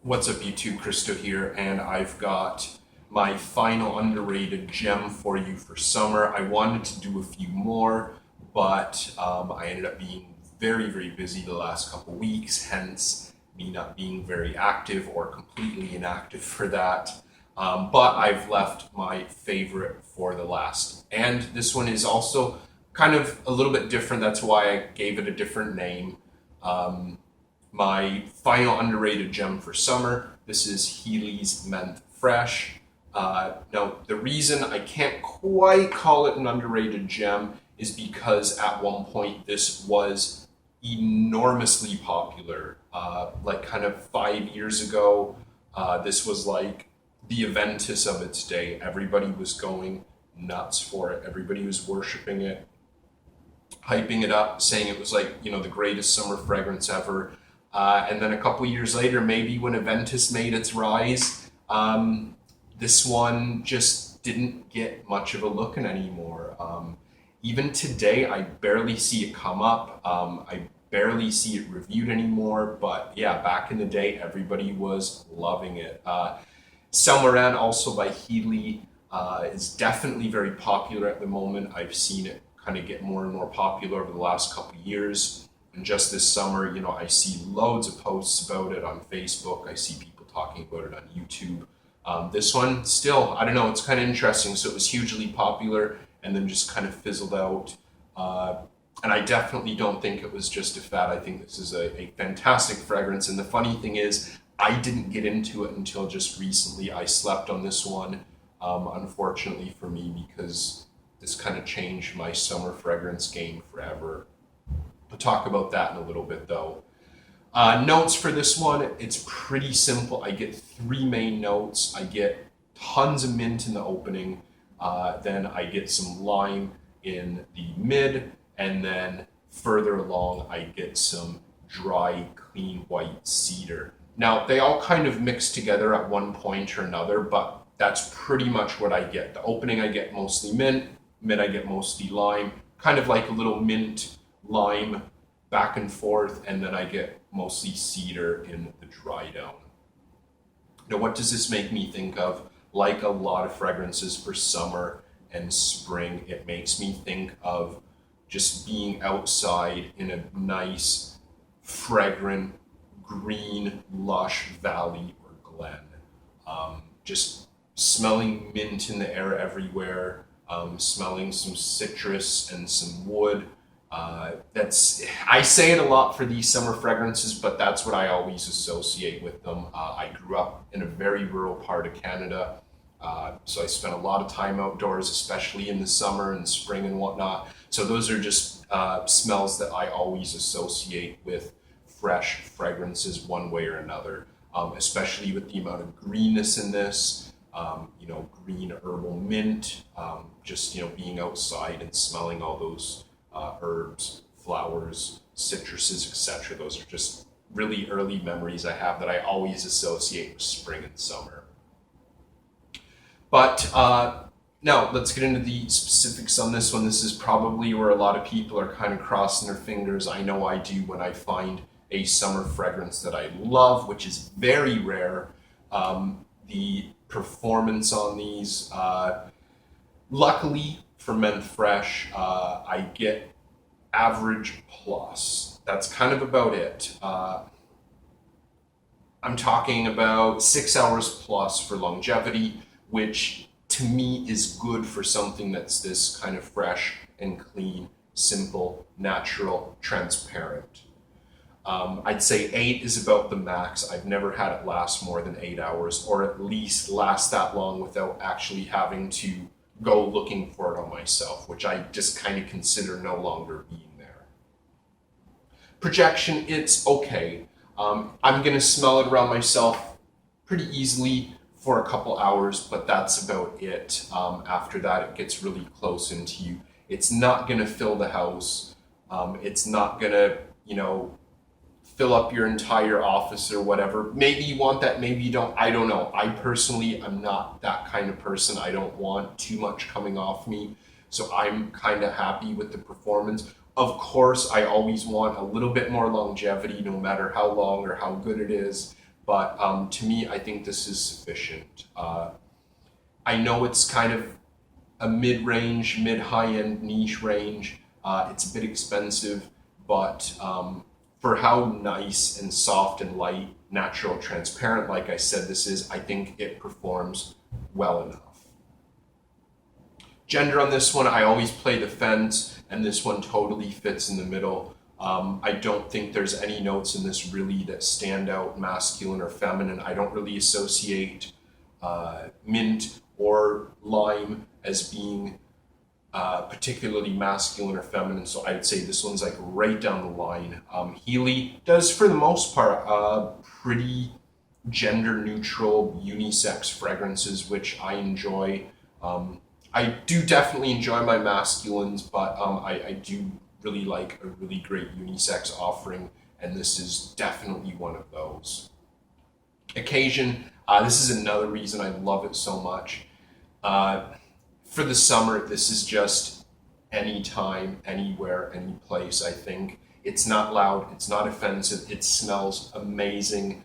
What's up YouTube, Kristo here, and I've got my final underrated gem for you for summer. I wanted to do a few more, but I ended up being very busy the last couple weeks, hence me not being very active or completely inactive for that. But I've left my favorite for the last. And this one is also kind of a little bit different. That's why I gave it a different name. My final underrated gem for summer. This is Healy's Menthe Fraiche. Now, the reason I can't quite call it an underrated gem is because at one point this was enormously popular. Like kind of 5 years ago, this was like the Aventus of its day. Everybody was going nuts for it. Everybody was worshiping it, hyping it up, saying it was like, the greatest summer fragrance ever. And then a couple years later, maybe when Aventus made its rise, this one just didn't get much of a look in anymore. Even today, I barely see it come up. I barely see it reviewed anymore. But yeah, back in the day, everybody was loving it. Selmaran, also by Healy, is definitely very popular at the moment. I've seen it kind of get more and more popular over the last couple of years. And just this summer, I see loads of posts about it on Facebook. I see people talking about it on YouTube. This one, still, I don't know, it's kind of interesting. So it was hugely popular and then just kind of fizzled out. And I definitely don't think it was just a fad. I think this is a fantastic fragrance. And the funny thing is, I didn't get into it until just recently. I slept on this one, unfortunately for me, because this kind of changed my summer fragrance game forever. We'll talk about that in a little bit though. Notes for this one, it's pretty simple. I get three main notes. I get tons of mint in the opening, then I get some lime in the mid, and then further along I get some dry, clean white cedar. Now, they all kind of mix together at one point or another, but that's pretty much what I get. The opening I get mostly mint, mid I get mostly lime, kind of like a little mint lime back and forth, and then I get mostly cedar in the dry down. Now, what does this make me think of? Like a lot of fragrances for summer and spring, it makes me think of just being outside in a nice, fragrant, green, lush valley or glen. Just smelling mint in the air everywhere, smelling some citrus and some wood. I say it a lot for these summer fragrances, but that's what I always associate with them. I grew up in a very rural part of Canada, so I spent a lot of time outdoors, especially in the summer and spring and whatnot. So those are just smells that I always associate with fresh fragrances one way or another, especially with the amount of greenness in this. Green herbal mint, just being outside and smelling all those herbs, flowers, citruses, etc. Those are just really early memories I have that I always associate with spring and summer. But now let's get into the specifics on this one. This is probably where a lot of people are kind of crossing their fingers. I know I do when I find a summer fragrance that I love, which is very rare. The performance on these, luckily for Menthe Fraiche, I get average plus. That's kind of about it. I'm talking about 6 hours plus for longevity, which to me is good for something that's this kind of fresh and clean, simple, natural, transparent. I'd say 8 is about the max. I've never had it last more than 8 hours, or at least last that long without actually having to go looking for it on myself, which I just kind of consider no longer being there. Projection, it's okay. I'm going to smell it around myself pretty easily for a couple hours, but that's about it. After that, it gets really close into you. It's not going to fill the house. It's not going to, fill up your entire office or whatever. Maybe you want that, maybe you don't. I don't know. I personally am not that kind of person. I don't want too much coming off me. So I'm kind of happy with the performance. Of course, I always want a little bit more longevity, no matter how long or how good it is. but to me, I think this is sufficient. I know it's kind of a mid-range, mid-high-end niche range. It's a bit expensive, but for how nice and soft and light, natural, transparent, like I said, this is, I think it performs well enough. Gender on this one, I always play the fence, and this one totally fits in the middle. I don't think there's any notes in this really that stand out masculine or feminine. I don't really associate mint or lime as being particularly masculine or feminine, so I'd say this one's like right down the line. Healy does, for the most part, pretty gender neutral unisex fragrances, which I enjoy. I do definitely enjoy my masculines, but I do really like a really great unisex offering, and this is definitely one of those. Occasion, this is another reason I love it so much. For the summer, this is just anytime, anywhere, any place, I think. It's not loud, it's not offensive, it smells amazing.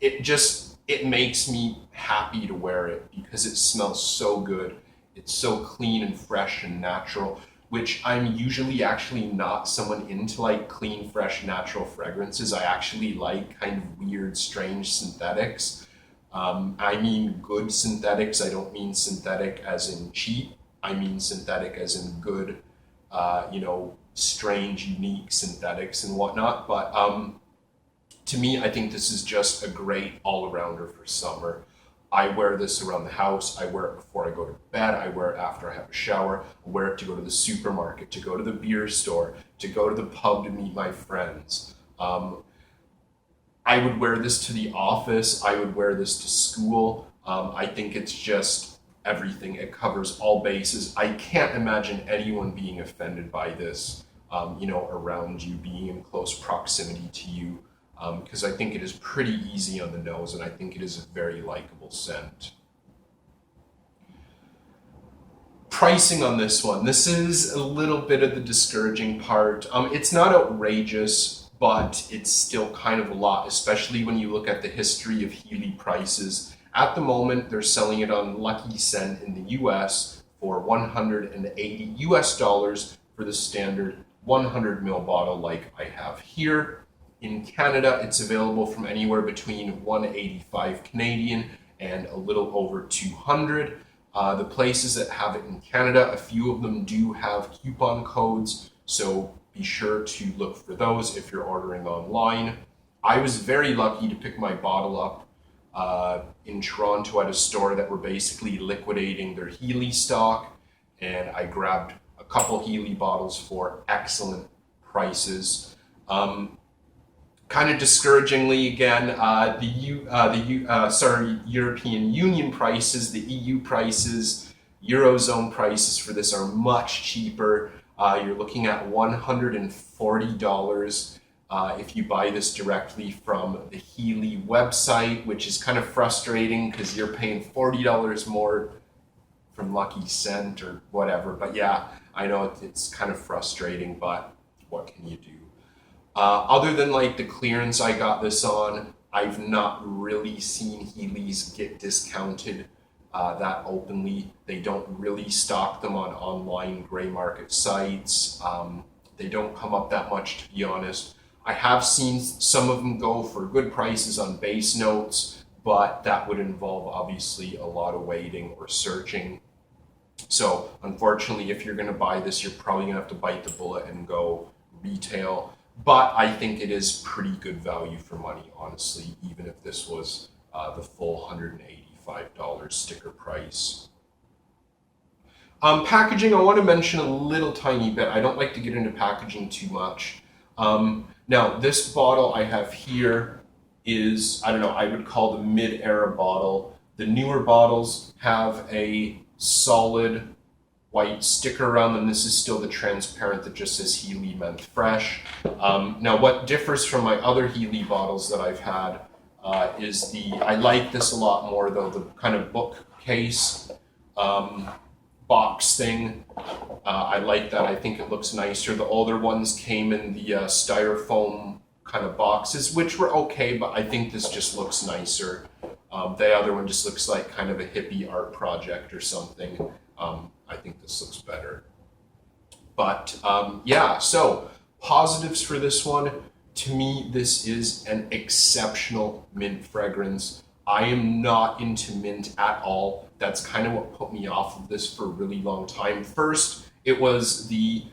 It makes me happy to wear it because it smells so good. It's so clean and fresh and natural, which I'm usually actually not someone into like clean, fresh, natural fragrances. I actually like kind of weird, strange synthetics. I mean good synthetics. I don't mean synthetic as in cheap. I mean synthetic as in good, strange, unique synthetics and whatnot. But to me, I think this is just a great all-arounder for summer. I wear this around the house. I wear it before I go to bed. I wear it after I have a shower. I wear it to go to the supermarket, to go to the beer store, to go to the pub to meet my friends. I would wear this to the office. I would wear this to school. I think it's just everything. It covers all bases. I can't imagine anyone being offended by this, around you, being in close proximity to you. Because I think it is pretty easy on the nose, and I think it is a very likable scent. Pricing on this one. This is a little bit of the discouraging part. It's not outrageous, but it's still kind of a lot, especially when you look at the history of Healy prices. At the moment, they're selling it on Lucky Scent in the US for $180 US for the standard 100 ml bottle like I have here. In Canada, it's available from anywhere between 185 Canadian and a little over 200. The places that have it in Canada, a few of them do have coupon codes, so be sure to look for those if you're ordering online. I was very lucky to pick my bottle up in Toronto at a store that were basically liquidating their Healy stock, and I grabbed a couple Healy bottles for excellent prices. Kind of discouragingly, again, European Union prices, the EU prices, Eurozone prices for this are much cheaper. You're looking at $140 if you buy this directly from the Healy website, which is kind of frustrating because you're paying $40 more from Lucky Scent or whatever. But yeah, I know it's kind of frustrating, but what can you do? Other than like the clearance I got this on, I've not really seen Healy's get discounted that openly. They don't really stock them on online gray market sites. They don't come up that much, to be honest. I have seen some of them go for good prices on base notes, but that would involve obviously a lot of waiting or searching. So unfortunately, if you're going to buy this, you're probably going to have to bite the bullet and go retail. But I think it is pretty good value for money, honestly, even if this was the full $185 sticker price. Packaging, I want to mention a little tiny bit. I don't like to get into packaging too much. Now, this bottle I have here is, I would call the mid-era bottle. The newer bottles have a solid white sticker around them. This is still the transparent that just says Healy Menthe Fraiche. Now, what differs from my other Healy bottles that I've had is I like this a lot more though, the kind of bookcase box thing. I like that. I think it looks nicer. The older ones came in the styrofoam kind of boxes, which were okay, but I think this just looks nicer. The other one just looks like kind of a hippie art project or something. I think this looks better. But yeah, so positives for this one. To me, this is an exceptional mint fragrance. I am not into mint at all. That's kind of what put me off of this for a really long time. First, it was the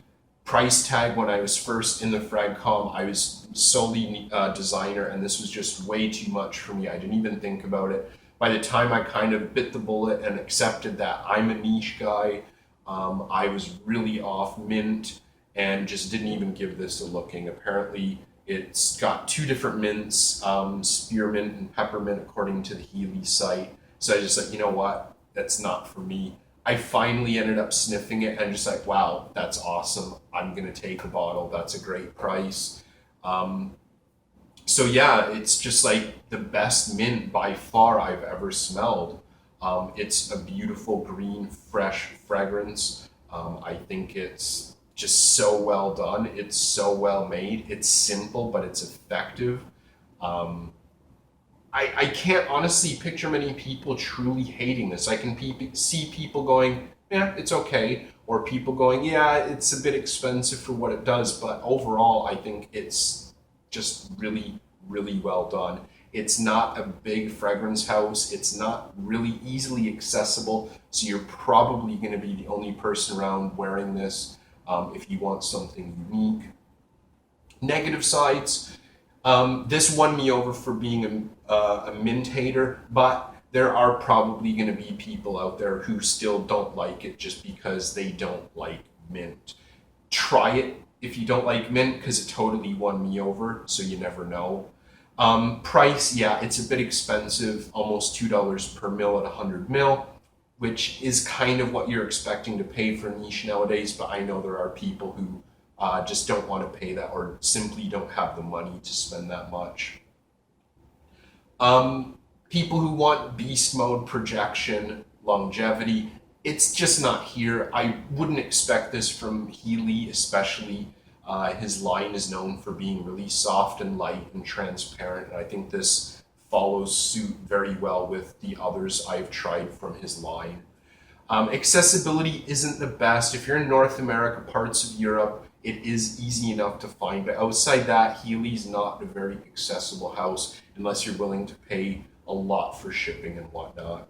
price tag. When I was first in the FragCom, I was solely designer, and this was just way too much for me. I didn't even think about it. By the time I kind of bit the bullet and accepted that I'm a niche guy, I was really off mint and just didn't even give this a looking. Apparently, it's got two different mints, spearmint and peppermint, according to the Healy site. So I just like, you know what? That's not for me. I finally ended up sniffing it and just like, wow, that's awesome. I'm going to take a bottle. That's a great price. So yeah, it's just like the best mint by far I've ever smelled. It's a beautiful green, fresh fragrance. I think it's just so well done. It's so well made. It's simple, but it's effective. I can't honestly picture many people truly hating this. I can see people going, yeah, it's okay. Or people going, yeah, it's a bit expensive for what it does. But overall, I think it's just really, really well done. It's not a big fragrance house. It's not really easily accessible. So you're probably going to be the only person around wearing this if you want something unique. Negative sides. This won me over for being a mint hater, but there are probably going to be people out there who still don't like it just because they don't like mint. Try it if you don't like mint, because it totally won me over, so you never know. Price, yeah, it's a bit expensive, almost $2 per mil at 100 mil, which is kind of what you're expecting to pay for niche nowadays, but I know there are people who just don't want to pay that or simply don't have the money to spend that much. People who want beast mode, projection, longevity, it's just not here. I wouldn't expect this from Healy, especially. His line is known for being really soft and light and transparent, and I think this follows suit very well with the others I've tried from his line. Accessibility isn't the best. If you're in North America, parts of Europe, it is easy enough to find, but outside that, Healy's not a very accessible house unless you're willing to pay a lot for shipping and whatnot.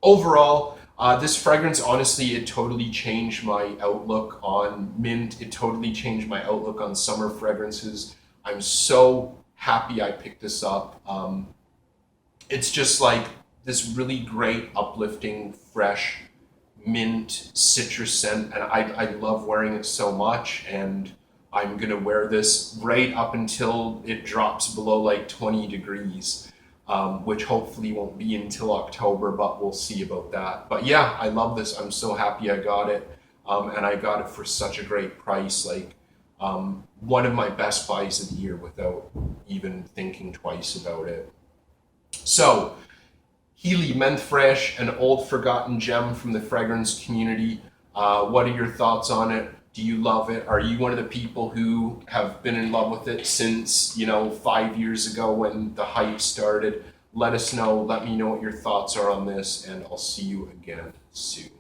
Overall, this fragrance, honestly, it totally changed my outlook on mint. It totally changed my outlook on summer fragrances. I'm so happy I picked this up. It's just like this really great, uplifting, fresh mint citrus scent, and I love wearing it so much, and I'm gonna wear this right up until it drops below like 20 degrees. Which hopefully won't be until October, but we'll see about that. But yeah, I love this. I'm so happy I got it. And I got it for such a great price. Like one of my best buys of the year without even thinking twice about it. So Healy Menthe Fraiche, an old forgotten gem from the fragrance community. What are your thoughts on it? Do you love it? Are you one of the people who have been in love with it since, 5 years ago when the hype started? Let us know. Let me know what your thoughts are on this, and I'll see you again soon.